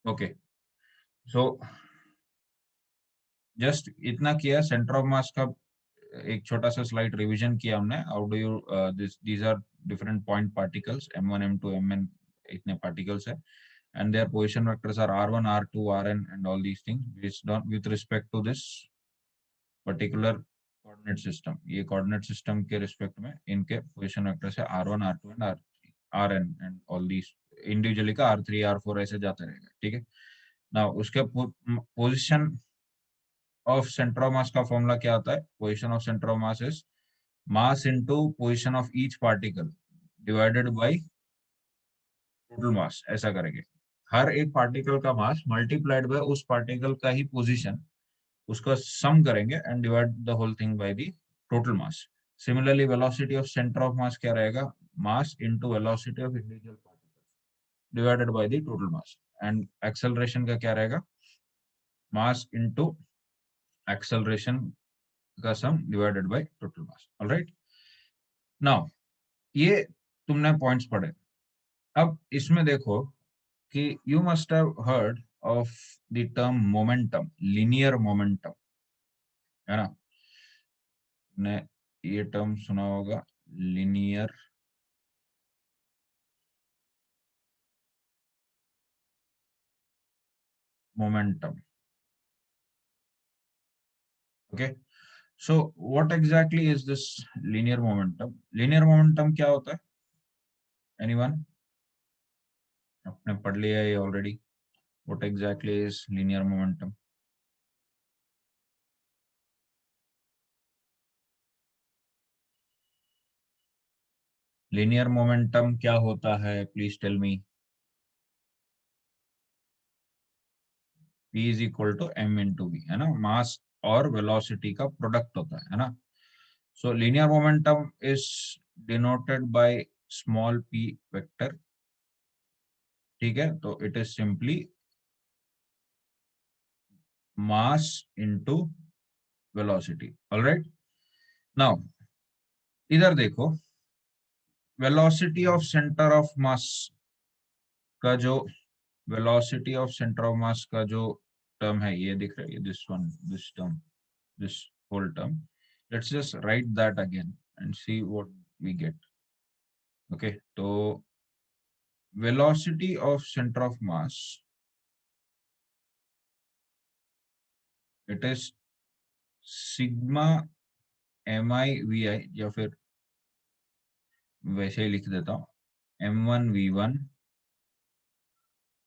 Okay, so just इतना किया, centre of mass का एक छोटा सा स्लाइड रिवीजन किया हमने। How do you these are different point particles, m1 m2 mn, इतने पार्टिकल्स है, and their position vectors are r1 r2 rn and all these things based on with respect to this particular coordinate system। ये coordinate system के respect में इनके position vectors है r1 r2 and rn and all these, individually का r3 r4 ऐसे जाता रहेगा, ठीक है। now उसके position of center of mass का फॉर्मूला क्या आता है? position of center of mass is mass into position of each particle divided by total mass, ऐसा करेंगे। हर एक पार्टिकल का मास मल्टीप्लाइड बाय उस पार्टिकल का ही पोजीशन, उसका सम करेंगे and divide the whole thing by the total mass. Similarly velocity of centre of mass क्या रहेगा? Mass into velocity of individual particles divided by the total mass. And acceleration का क्या रहेगा? Mass into acceleration का sum divided by total mass. Alright, now ये तुमने points पढ़े। अब इसमें देखो कि you must have heard of the term momentum, linear momentum, है ना? ने ये टर्म सुना होगा, linear momentum। Okay, so what exactly is this linear momentum? Linear momentum क्या होता है? Anyone? आपने पढ़ लिया ये already? What exactly is linear momentum? Linear momentum क्या होता है? Please tell me. P is equal to m into v, है ना? मास और वेलोसिटी का प्रोडक्ट होता है ना? So linear momentum is denoted by small p vector, ठीक है? तो it is simply mass into velocity। all right, now इधर देखो, velocity of center of mass का जो velocity of center of mass का जो टर्म है, ये दिख रहा है, this one, this term, this whole term, let's just write that again and see what we get। okay, तो velocity of center of mass, it is sigma M I V I, या फिर वैसे ही लिख देता हूँ, m1v1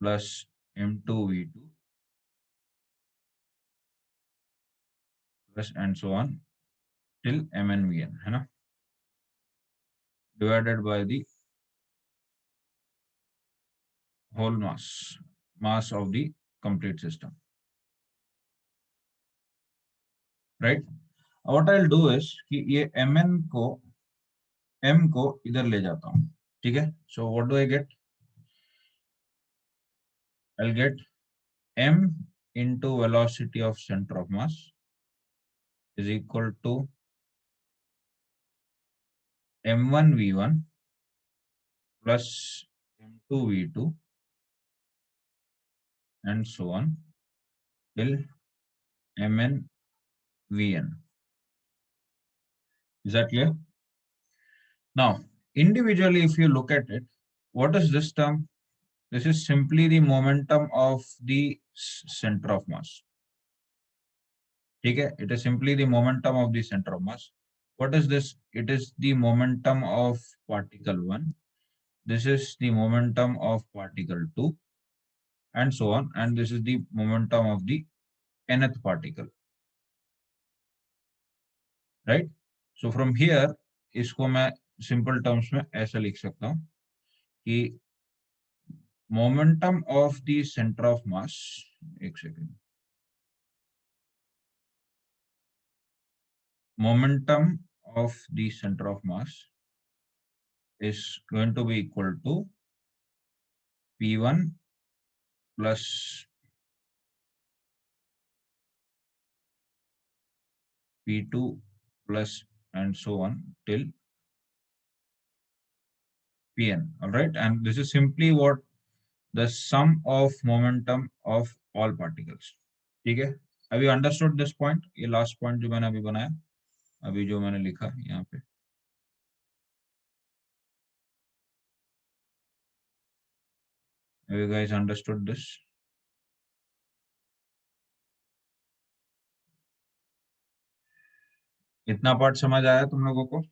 plus m2v2 plus and so on till mnvn, है ना, divided by the whole mass of the complete system. Right, what I will do is कि ये mn को m को इधर ले जाता हूँ, ठीक है। So what do I get? I will get m into velocity of center of mass is equal to m1v1 plus m2v2 and so on till mnvn। Is that clear? Now, individually, if you look at it, what is this term? This is simply the momentum of the center of mass. Okay, it is simply the momentum of the center of mass. What is this? It is the momentum of particle 1. This is the momentum of particle 2, and so on. And this is the momentum of the nth particle. Right? So from here, इसको मैं simple terms में ऐसा लिख सकता हूँ कि momentum of the center of mass, एक second, momentum of the center of mass is going to be equal to P1 plus P2 plus and so on till Pn, all right? And this is simply what the sum of momentum of all particles. ठीक है? Have you understood this point? ये last point जो मैंने अभी बनाया, अभी जो मैंने लिखा यहाँ पे. Have you guys understood this? इतना पार्ट समझ आया तुम लोगों को?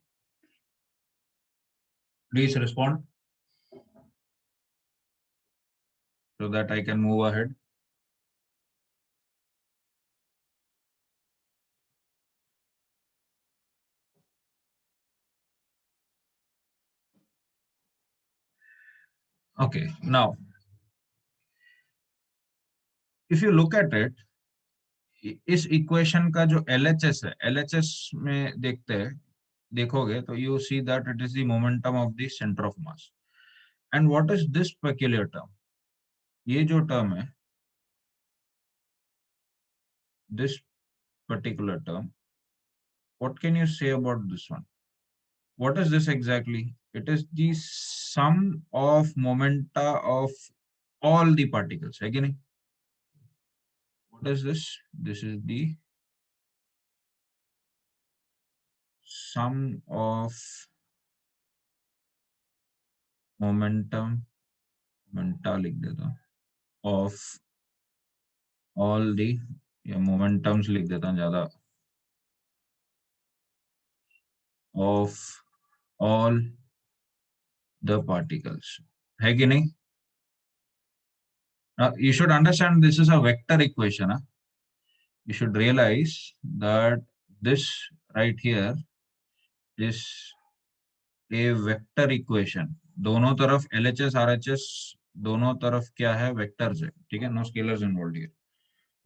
Please respond so that I can move ahead. Okay, now if you look at it, इस इक्वेशन का जो LHS है, LHS में देखोगे तो you see that it is the momentum of the center of mass. And what is this peculiar term? ये जो term है, this particular term, what can you say about this one? What is this exactly? It is the sum of momenta of all the particles. है कि नहीं? What is this? This is the sum of momenta लिख देता हूँ, of all the, या momentums लिख देता हूँ ज़्यादा, of all the particles. है कि नहीं? Now you should understand this is a vector equation. You should realize that this right here is a vector equation. दोनों तरफ LHS RHS दोनों तरफ क्या है? Vectors है. ठीक है? No scalars involved here.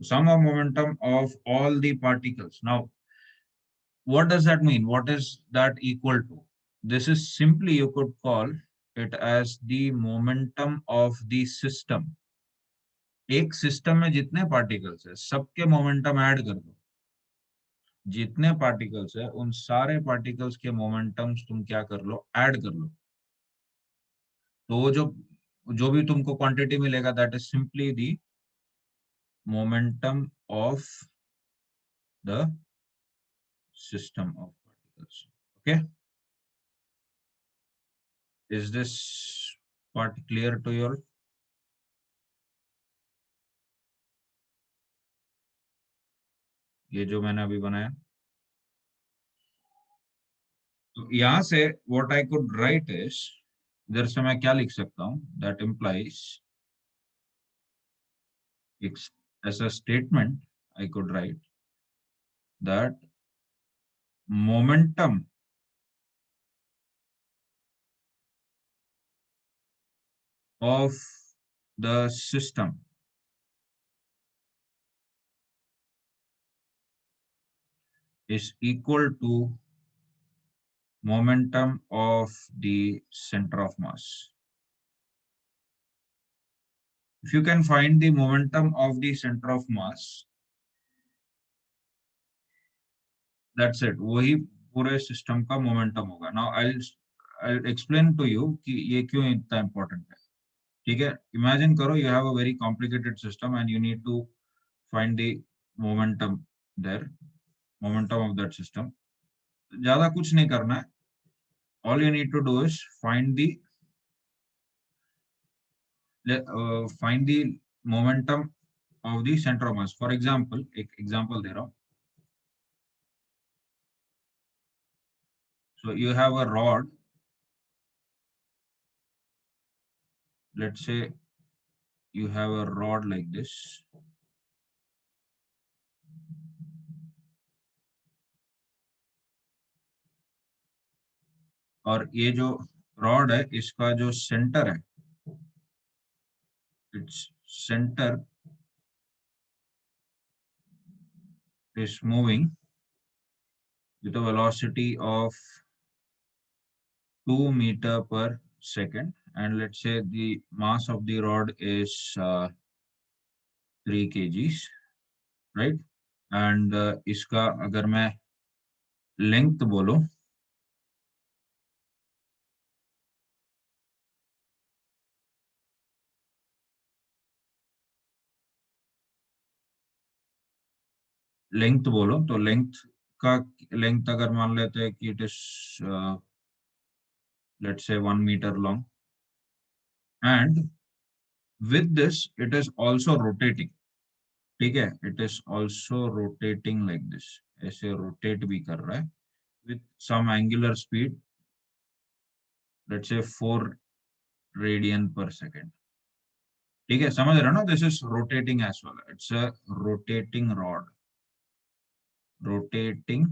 Sum of momentum of all the particles. Now, what does that mean? What is that equal to? This is simply, you could call it as the momentum of the system. एक system में जितने particles है सबके momentum add कर दो. जितने particles है उन सारे पार्टिकल्स के मोमेंटम्स तुम क्या कर लो? ऐड कर लो. तो वो जो भी तुमको क्वांटिटी मिलेगा, that is simply the momentum of the system of particles. Okay, is this part clear to your? ये जो मैंने अभी बनाया, तो यहां से what I could write is, इधर से मैं क्या लिख सकता हूं? That implies as a statement, I could write that momentum of the system is equal to momentum of the center of mass. If you can find the momentum of the center of mass, that's it. वही पूरे system का momentum होगा. Now I'll explain to you कि ये क्यों इतना important है. ठीक है? Imagine करो, you have a very complicated system and you need to find the momentum there, momentum of that system. ज्यादा कुछ नहीं करना है. All you need to do is find the momentum of the center of mass. For example, एक example दे रहा हूँ. So you have a rod. Let's say you have a rod like this. और ये जो रॉड है इसका जो centre है, its center is moving with a velocity of 2 meter per second, and let's say the mass of the rod is 3 kgs, right? And इसका अगर मैं लेंथ बोलो, लेंथ बोलो तो का लेंथ अगर मान लेते हैं कि it is let's say 1 metre long, and with this it is also rotating, ठीक है, it is also rotating like this, ऐसे रोटेट भी कर रहा है with some angular speed, let's say 4 radian पर सेकेंड, ठीक है, समझ रहे हो ना, this is rotating as well, it's a rotating rod, rotating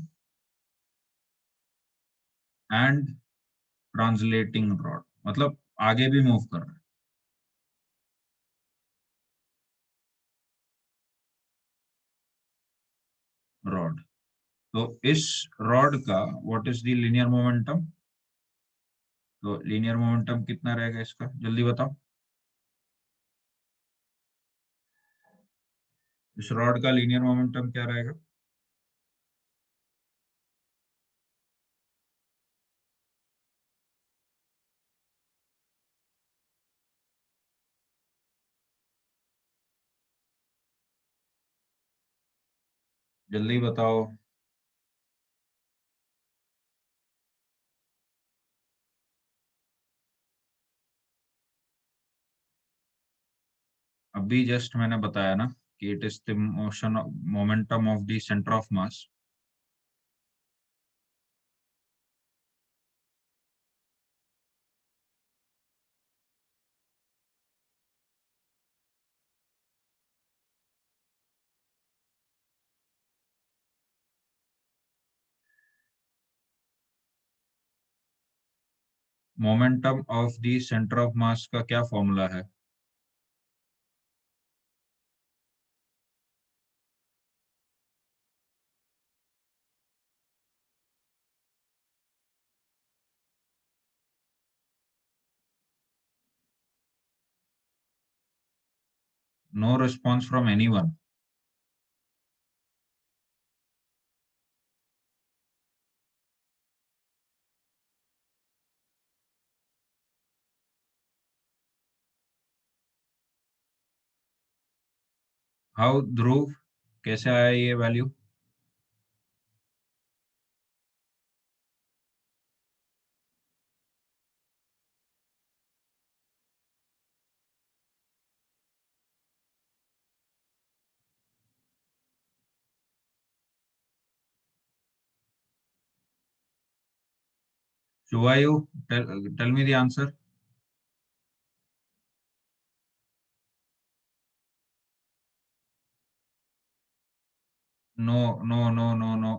and translating rod, मतलब आगे भी मूव कर रहा है रॉड। तो इस रॉड का what is the linear momentum, तो लीनियर मोमेंटम कितना रहेगा इसका, जल्दी बताओ। इस रॉड का लीनियर मोमेंटम क्या रहेगा? जल्दी बताओ। अभी जस्ट मैंने बताया ना कि it is the motion momentum of the centre of mass. Momentum of the centre of mass का क्या फॉर्मूला है? No response from anyone. How Dhruv, कैसे आया ये value? Shubhayu, tell me the answer. No no no no no,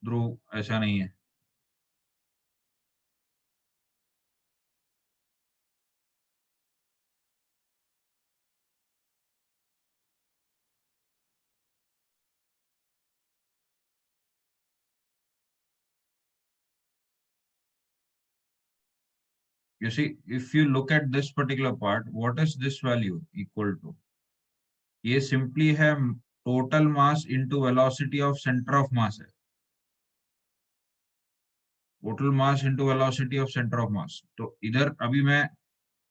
Dhruv ऐसा नहीं है। You see, if you look at this particular part, what is this value equal to? ये simply है total mass into velocity of centre of mass है, total mass into velocity of centre of mass. तो इधर अभी मैं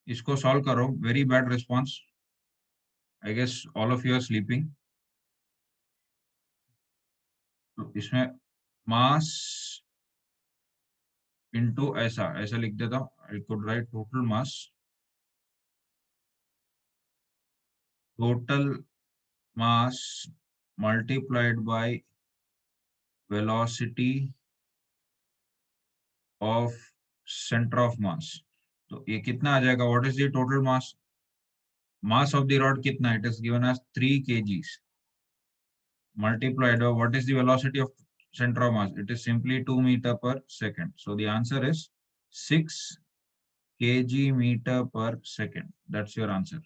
इसको solve कर रहा हूँ, very bad response, I guess all of you are sleeping. तो इसमें मास इनटू ऐसा ऐसा लिख देता हूँ, I could write total mass, total mass multiplied by velocity of centre of mass. तो ये कितना आ जाएगा, what is the total mass of the rod कितना, it is given as 3 kgs, multiplied by what is the velocity of center of mass, it is simply 2 meter per second, so the answer is 6 kg meter per second, that's your answer.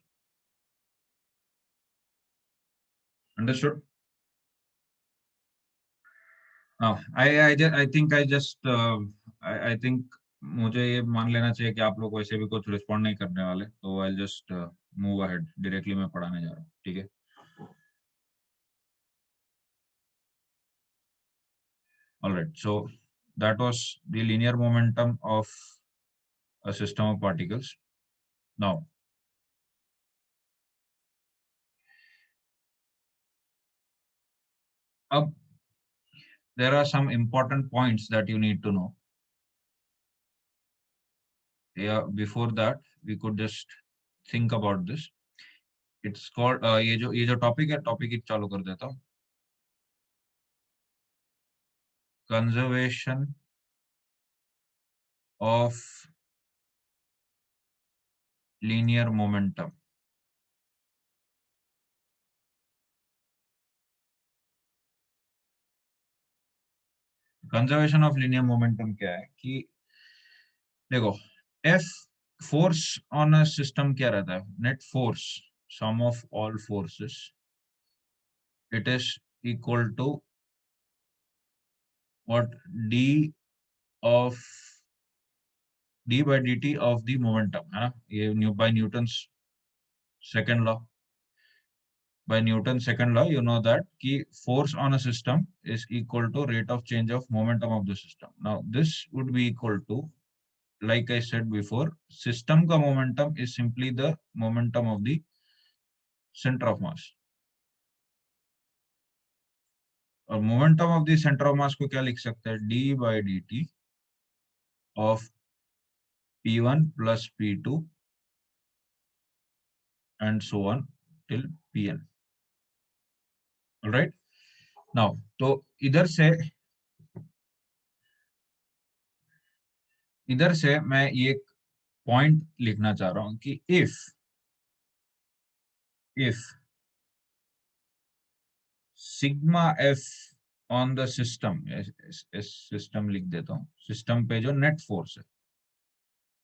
Understood? Now I think I just I think मुझे ये मान लेना चाहिए कि आप लोग वैसे भी कुछ रिस्पॉन्ड नहीं करने वाले, तो I just move ahead, directly मैं पढ़ाने जा रहा हूँ, ठीक है? All right, so that was the linear momentum of a system of particles. Now, अब there are some important points that you need to know. Yeah, before that, we could just think about this. It's called ये जो topic है, topic एक चालू कर देता हूँ. Conservation of linear momentum. Conservation of linear momentum क्या है कि देखो, F force on a system क्या रहता है, net force, sum of all forces, it is equal to what, D of D by D T of the momentum, है ना, ये by Newton's second law. By Newton's second law, you know that key force on a system is equal to rate of change of momentum of the system. Now this would be equal to, like I said before, system का momentum is simply the momentum of the center of mass. और momentum of the center of mass को क्या लिख सकते हैं, d by dt of p1 plus p2 and so on till pn. All right. Now तो इधर से मैं ये पॉइंट लिखना चाह रहा हूं कि if sigma f on the system, system लिख देता हूं, सिस्टम पे जो नेट फोर्स है,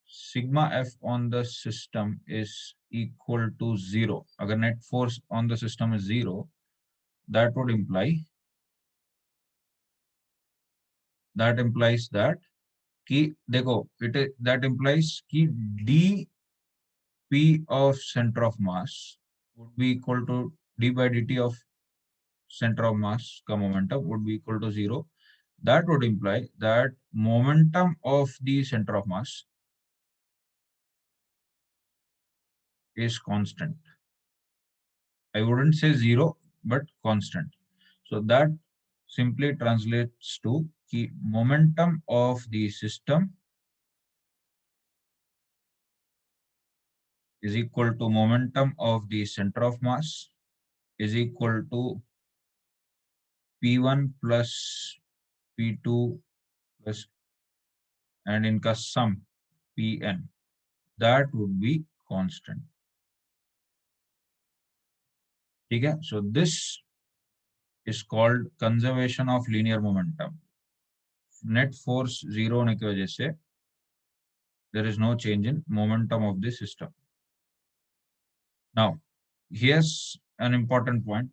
sigma f on the system is equal to 0. अगर net force on the system is 0, that would imply that कि देखो, that implies कि dp of center of mass would be equal to d by dt of center of mass का momentum would be equal to 0. That would imply that momentum of the center of mass is constant. I wouldn't say 0, but constant. So that simply translates to the momentum of the system is equal to momentum of the center of mass is equal to P1 plus P2 plus and इनका sum Pn. That would be constant. ठीक है? So this is called conservation of linear momentum. Net force 0 होने की वजह से there is no change in momentum of the system. Now, here's an important point.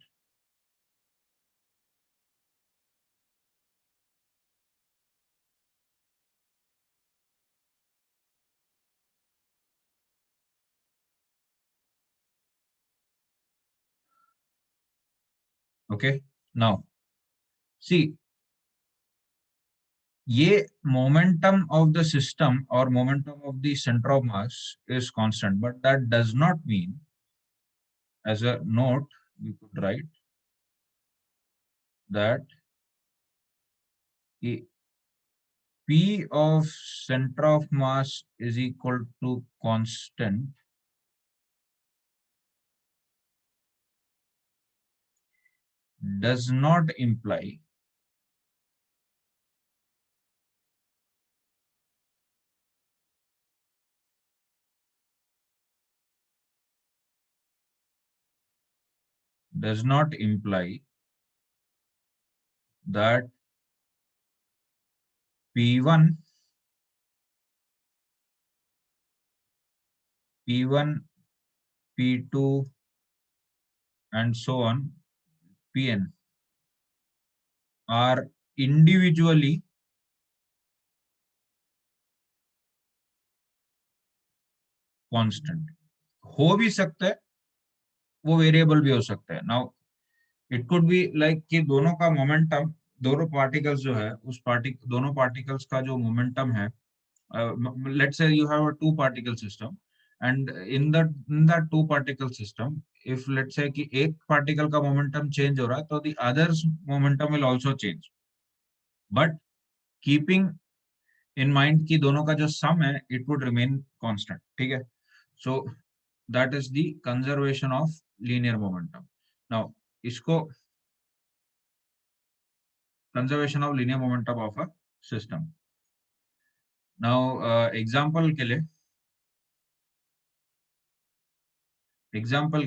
Okay, now see, ये momentum of the system or momentum of the center of mass is constant, but that does not mean, as a note, we could write that P of center of mass is equal to constant does not imply that P1, P2 and so on, Pn are individually constant. हो भी सकता है, वो variable भी हो सकता है. Now it could be like कि दोनों का मोमेंटम, दोनों पार्टिकल्स जो है उस दोनों पार्टिकल्स का जो मोमेंटम है, let's say you have a two particle system and in that two particle system, if let's say कि एक पार्टिकल का मोमेंटम चेंज हो रहा है तो the others momentum will also change. but keeping in mind कि दोनों का जो sum है it would remain constant. ठीक है? So that is the conservation of linear momentum. Now इसको conservation of linear momentum of a system. Now example के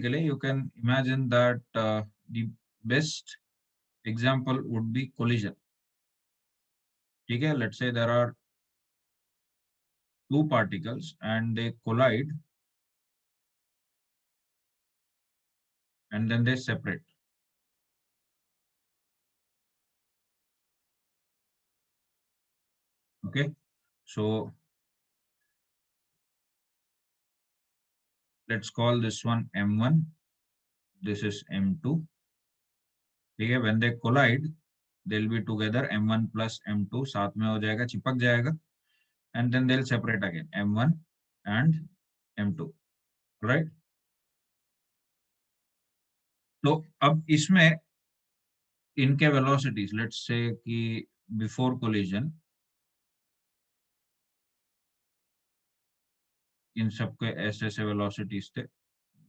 लिए you can imagine that the best example would be collision. ठीक है? Let's say there are two particles and they collide and then they separate. Okay, so let's call this one M1, this is M2. Okay, when they collide they'll be together, M1 plus M2 साथ में हो जाएगा, चिपक जाएगा, and then they'll separate again, M1 and M2, right? तो अब इसमें इनके velocities, let's say कि before collision इन सबके ऐसे ऐसे velocities थे,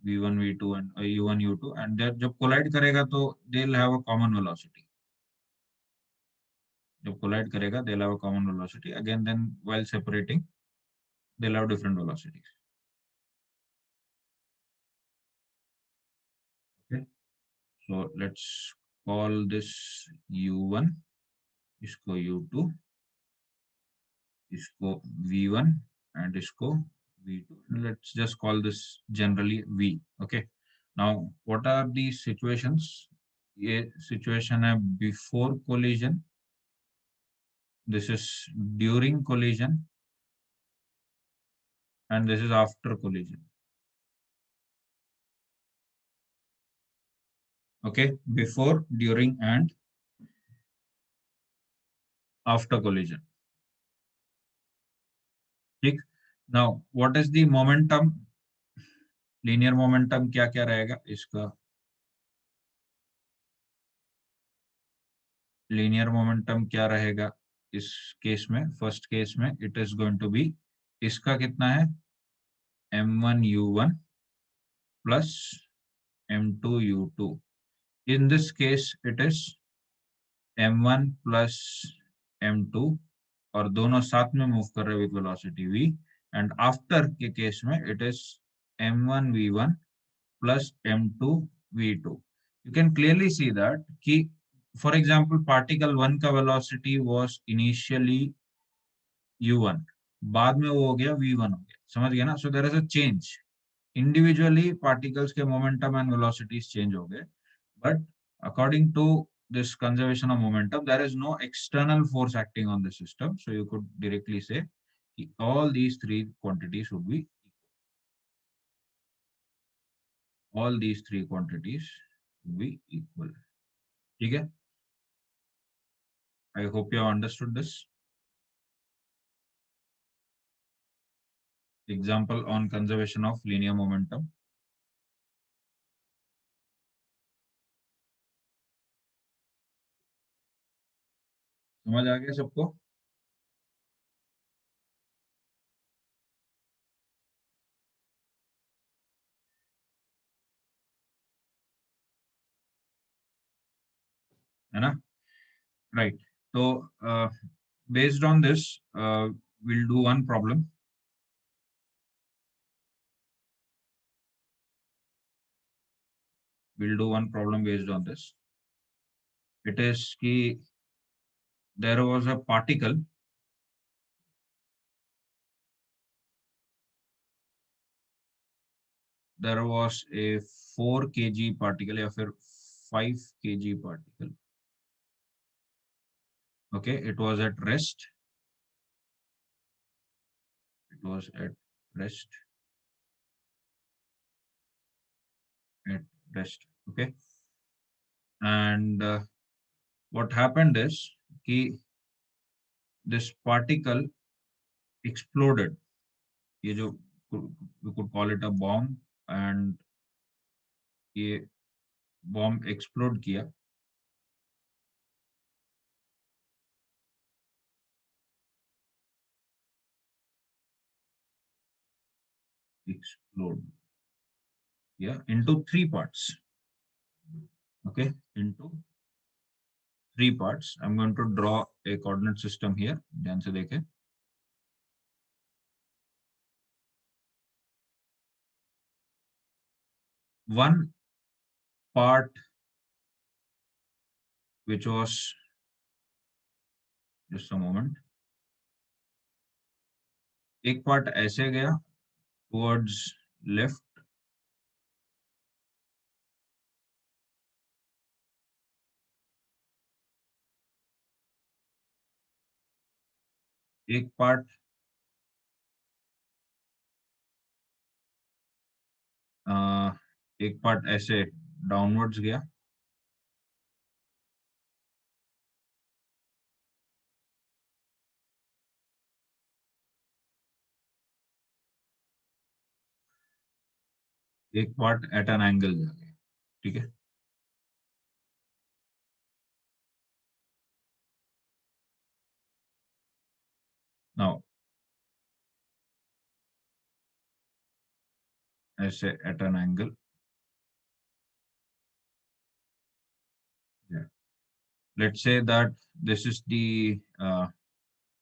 v1 v2 and u1 u2, and जब collide करेगा तो they'll have a common velocity. जब collide करेगा they'll have a common velocity. Again, then while separating they'll have different velocities. Okay, so let's call this u1, इसको u2, इसको v1 and इसको v2. Let's just call this generally v. Okay, now what are these situations? ये situation है before collision, this is during collision, and this is after collision. Okay, before, during and after collision. ठीक, now what is the momentum? Linear momentum क्या क्या रहेगा इसका? Linear momentum क्या रहेगा इस केस में? फर्स्ट केस में it is going to be, इसका कितना है, m1 u1 plus m2 u2. In this case it is m1 plus m2, और दोनों साथ में मूव कर रहे हैं with velocity v, and after के केस में it is m1 v1 plus m2 v2. You can clearly see that कि for example particle 1 का velocity was initially u1, बाद में वो हो गया v1 हो गया, समझ गया ना? So there is a change. Individually particles के momentum and velocities change हो गए, but according to this conservation of momentum there is no external force acting on the system, so you could directly say all these three quantities would be equal. ठीक है? I hope you have understood this. Example on conservation of linear momentum. समझ आ गया सबको? है ना? Right. So based on this, we'll do one problem. Based on this. It is कि there was a particle there was a 4 kg particle या फिर 5 kg particle. Okay, it was at rest. Rest. Okay, and what happened is कि this particle exploded. ये जो we could call it a bomb, and ये bomb explode किया. explode, yeah, into three parts. Okay, into three parts. I'm going to draw a coordinate system here. ध्यान से देखें. One part which was, just a moment, एक part ऐसे गया towards left, एक part एक part ऐसे downwards गया, एक part at an angle जा गया. ठीक है. Now ऐसे at an angle, yeah. Let's say that this is the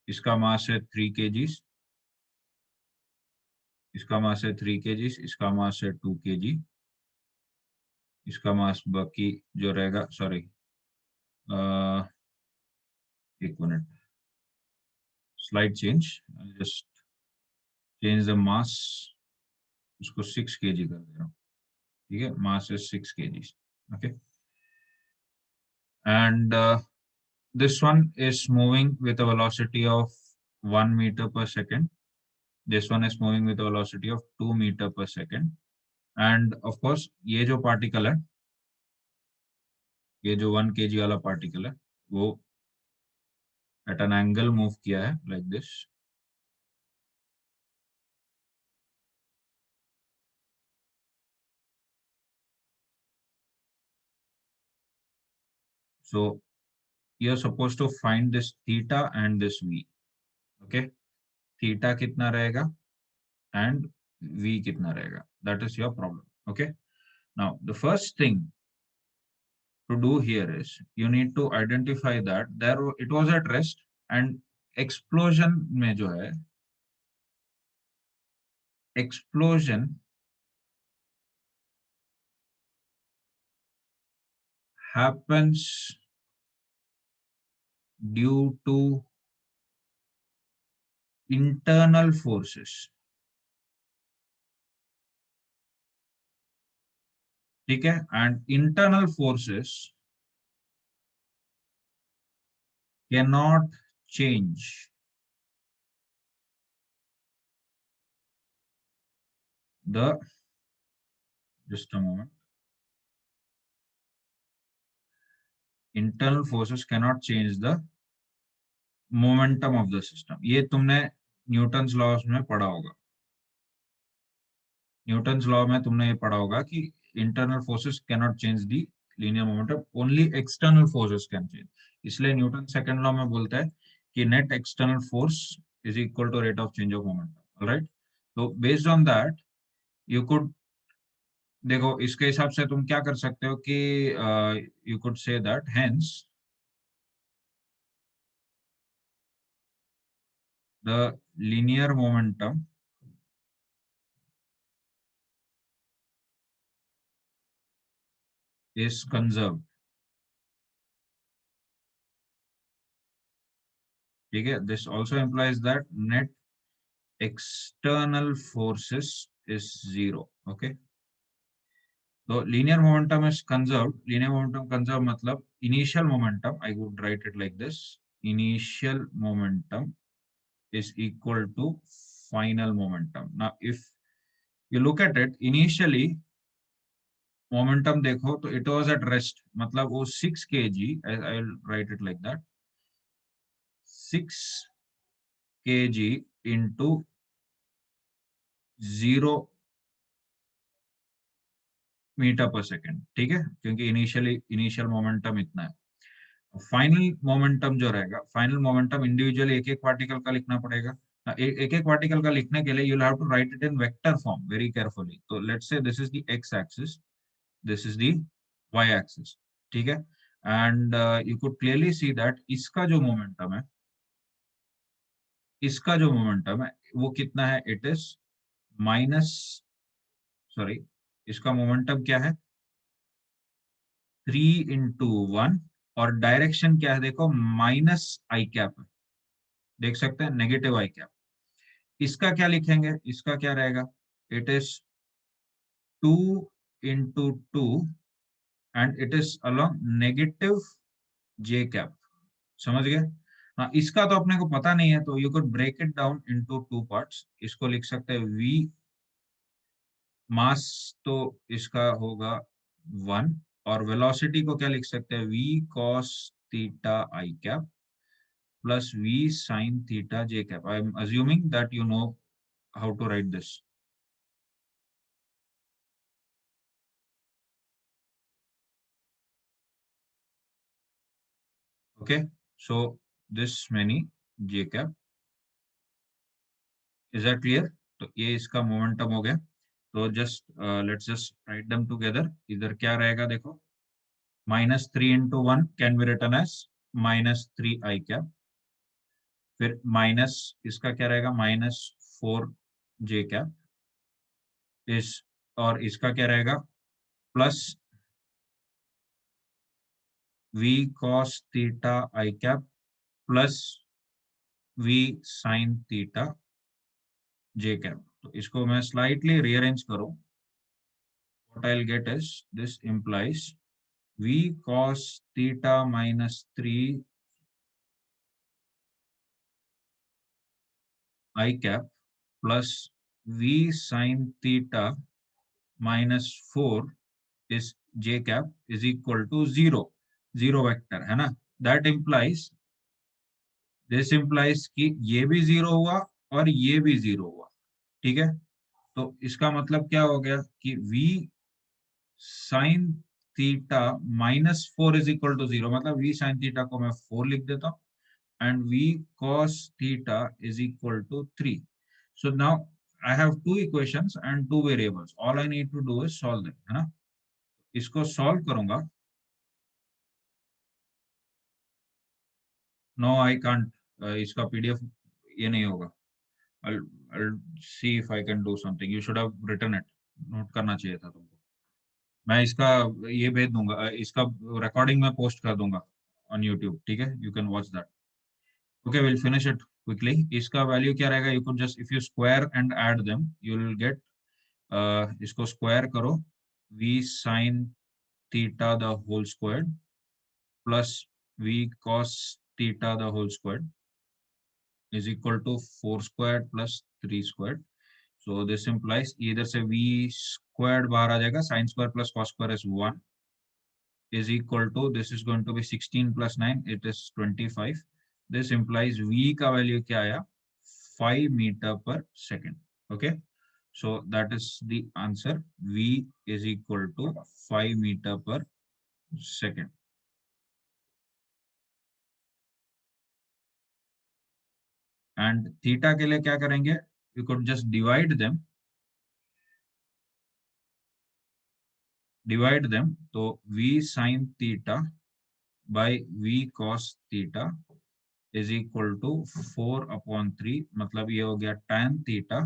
इसका मास है 3 kgs, इसका मास है 3 kgs, इसका मास है 2 kg, इसका मास बाकी जो रहेगा, सॉरी, एक minute, slide change, just change the mass, उसको 6 kg कर दे रहा हूँ. ठीक है, मास is 6 kgs. Okay, and this one is moving with a velocity of 1 meter per second. This one is moving with a velocity of 2 meter per second. And of course, ये जो particle है, ये जो 1 kg वाला particle है, वो at an angle move किया है like this. So you're supposed to find this theta and this v. Okay, theta कितना रहेगा and v कितना रहेगा. That is your problem. Okay, now the first thing to do here is you need to identify that it was at rest, and explosion में जो है, explosion happens due to internal forces. ठीक है, and internal forces cannot change the, just a moment, internal forces cannot change the momentum of the system. ये तुमने Newton's law में पढ़ा होगा. न्यूटन्स लॉ में तुमने ये पढ़ा होगा कि internal forces cannot change the linear momentum, only external forces can change. इसलिए न्यूटन सेकंड लॉ में बोलता है कि net external force is equal to rate of change of momentum. Alright, तो based on that you could, देखो इसके हिसाब से तुम क्या कर सकते हो कि you could say that hence the linear momentum is conserved. ठीक है, this also implies that net external forces is 0. Okay, so linear momentum is conserved. Linear momentum conserved matlab initial momentum, I would write it like this: initial momentum is equal to final momentum. Now if you look at it, initially momentum देखो तो it was at rest, मतलब वो 6 kg, I'll write it like that, 6 kg into 0 metre पर second. ठीक है, क्योंकि initial momentum इतना है. फाइनल मोमेंटम जो रहेगा, फाइनल मोमेंटम इंडिविजुअली एक एक पार्टिकल का लिखना पड़ेगा. एक एक पार्टिकल का लिखने के लिए you have to write it in vector form very carefully. तो let's say this is the X axis, this is the Y axis. ठीक है. And you could clearly see that इसका जो मोमेंटम है, इसका जो मोमेंटम है वो कितना है, इट इज माइनस, सॉरी, इसका मोमेंटम क्या है, 3 into 1. और डायरेक्शन क्या है देखो, माइनस आई कैप है, देख सकते हैं, नेगेटिव आई कैप. इसका क्या लिखेंगे, इसका क्या रहेगा, it is 2 into 2 and it is along negative J cap. समझ गए. हाँ, इसका तो अपने को पता नहीं है, तो you could break it down into two parts. इसको लिख सकते हैं वी मास, तो इसका होगा 1. और वेलोसिटी को क्या लिख सकते हैं, V cos theta I cap plus V sine theta J cap. I am assuming that you know how to write this. Okay, so this many j cap, is that clear? तो ये इसका momentum हो गया. तो just let's just write them together. इधर क्या रहेगा देखो, -3 into 1 can be written as -3 I cap. फिर माइनस इसका क्या रहेगा, -4 जे कैप. इस और इसका क्या रहेगा, plus V cos theta I cap plus V sine theta J cap. तो इसको मैं स्लाइटली रीअरेंज करूं, what I'll get is this implies v cos theta minus 3 I cap plus v sin theta minus 4 is j cap is equal to 0. Zero vector है ना. That implies, this implies कि ये भी 0 हुआ और ये भी 0 हुआ. ठीक है. तो इसका मतलब क्या हो गया कि v sin theta -4 is equal to 0. मतलब v sin थीटा को मैं 4 लिख देता हूँ and v cos theta is equal to 3. So now I have two equations and two variables. All I need to do is solve them, है ना. इसको solve करूंगा. No, I can't. इसका PDF ये नहीं होगा. I'll see if I can do something. You should have written it. Note करना चाहिए था तुमको. मैं इसका ये भेज दूंगा, इसका रिकॉर्डिंग में पोस्ट कर दूंगा ऑन यूट्यूब. ठीक है, you can watch that. Okay, we'll finish it quickly. इसका वैल्यू क्या रहेगा, you could just, if you square and add them, you will get, इसको square करो, v sin theta the whole squared plus v cos theta the whole squared is equal to 4 squared plus 3 squared. So this implies either से v squared बाहर आ जाएगा, sin square plus cos square is 1 is equal to, this is going to be 16 plus 9, it is 25. This implies v का value क्या आया, 5 meter per second. Okay, so that is the answer. V is equal to 5 meter per second. And theta के लिए क्या करेंगे, you could just divide them. तो v sin theta by v cos theta is equal to 4/3. मतलब ये हो गया tan theta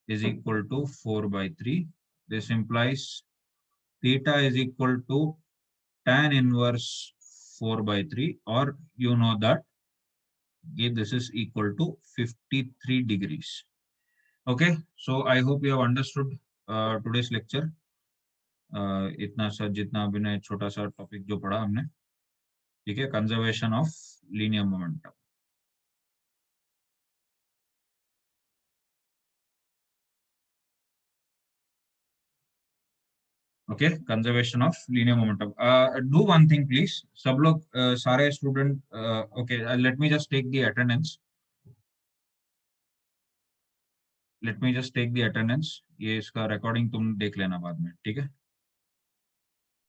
is equal to 4/3. This implies theta is equal to tan inverse 4/3, or you know that this is equal to 53 degrees. Okay, so I hope you have understood today's lecture. इतना सा जितना अभी ने छोटा सा topic जो पढ़ा हमने. ठीक है, conservation of linear momentum. Okay, conservation of linear momentum. Do one thing please, सब लोग सारे student. Okay, let me just take the attendance. Let me just take the attendance. ये इसका रिकॉर्डिंग तुम देख लेना बाद में. ठीक है.